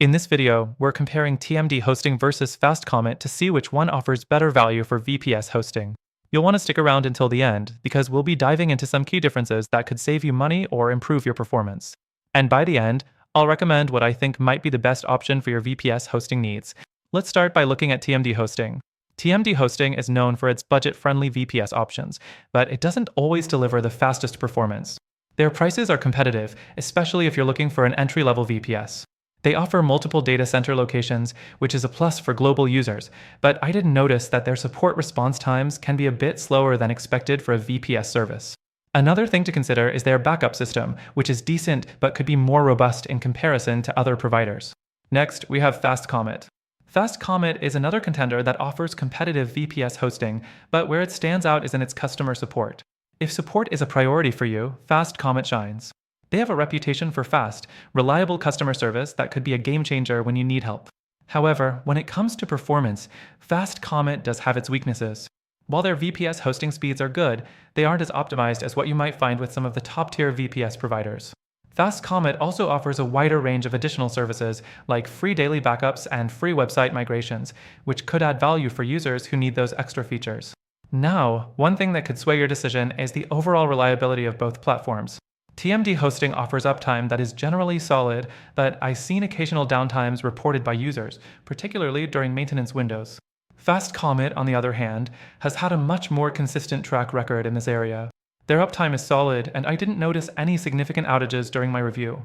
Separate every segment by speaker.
Speaker 1: In this video, we're comparing TMD hosting versus FastComet to see which one offers better value for VPS hosting. You'll want to stick around until the end because we'll be diving into some key differences that could save you money or improve your performance. And by the end, I'll recommend what I think might be the best option for your VPS hosting needs. Let's start by looking at TMD hosting. TMD hosting is known for its budget-friendly VPS options, but it doesn't always deliver the fastest performance. Their prices are competitive, especially if you're looking for an entry-level VPS. They offer multiple data center locations, which is a plus for global users, but I didn't notice that their support response times can be a bit slower than expected for a VPS service. Another thing to consider is their backup system, which is decent but could be more robust in comparison to other providers. Next, we have FastComet. FastComet is another contender that offers competitive VPS hosting, but where it stands out is in its customer support. If support is a priority for you, FastComet shines. They have a reputation for fast, reliable customer service that could be a game changer when you need help. However, when it comes to performance, FastComet does have its weaknesses. While their VPS hosting speeds are good, they aren't as optimized as what you might find with some of the top-tier VPS providers. FastComet also offers a wider range of additional services like free daily backups and free website migrations, which could add value for users who need those extra features. Now, one thing that could sway your decision is the overall reliability of both platforms. TMD hosting offers uptime that is generally solid, but I've seen occasional downtimes reported by users, particularly during maintenance windows. FastComet, on the other hand, has had a much more consistent track record in this area. Their uptime is solid, and I didn't notice any significant outages during my review.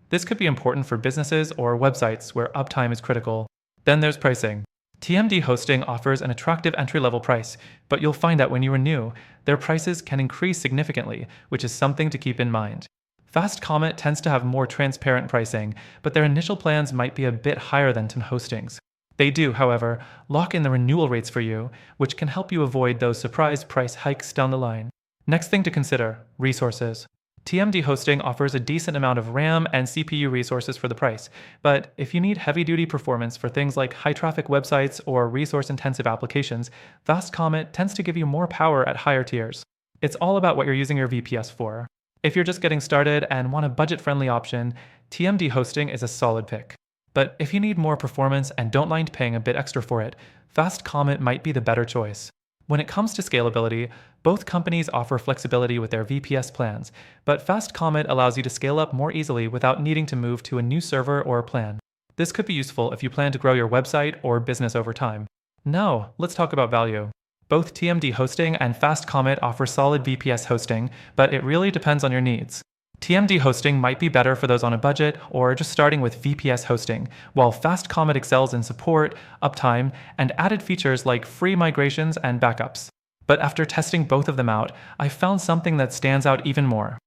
Speaker 1: This could be important for businesses or websites where uptime is critical. Then there's pricing. TMD hosting offers an attractive entry-level price, but you'll find that when you renew, their prices can increase significantly, which is something to keep in mind. FastComet tends to have more transparent pricing, but their initial plans might be a bit higher than TM hostings. They do, however, lock in the renewal rates for you, which can help you avoid those surprise price hikes down the line. Next thing to consider, resources. TMD hosting offers a decent amount of RAM and CPU resources for the price, but if you need heavy-duty performance for things like high-traffic websites or resource-intensive applications, FastComet tends to give you more power at higher tiers. It's all about what you're using your VPS for. If you're just getting started and want a budget-friendly option, TMD hosting is a solid pick. But if you need more performance and don't mind paying a bit extra for it, FastComet might be the better choice. When it comes to scalability, both companies offer flexibility with their VPS plans, but FastComet allows you to scale up more easily without needing to move to a new server or plan. This could be useful if you plan to grow your website or business over time. Now, let's talk about value. Both TMD hosting and FastComet offer solid VPS hosting, but it really depends on your needs. TMD hosting might be better for those on a budget or just starting with VPS hosting, while FastComet excels in support, uptime, and added features like free migrations and backups. But after testing both of them out, I found something that stands out even more.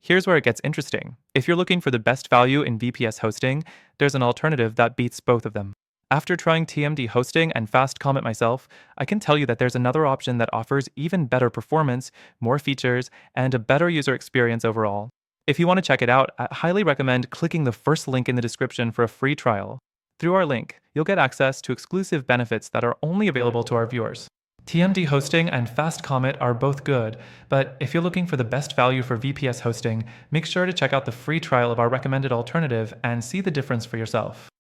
Speaker 1: Here's where it gets interesting. If you're looking for the best value in VPS hosting, there's an alternative that beats both of them. After trying TMD hosting and FastComet myself, I can tell you that there's another option that offers even better performance, more features, and a better user experience overall. If you want to check it out, I highly recommend clicking the first link in the description for a free trial. Through our link, you'll get access to exclusive benefits that are only available to our viewers. TMD hosting and FastComet are both good, but if you're looking for the best value for VPS hosting, make sure to check out the free trial of our recommended alternative and see the difference for yourself.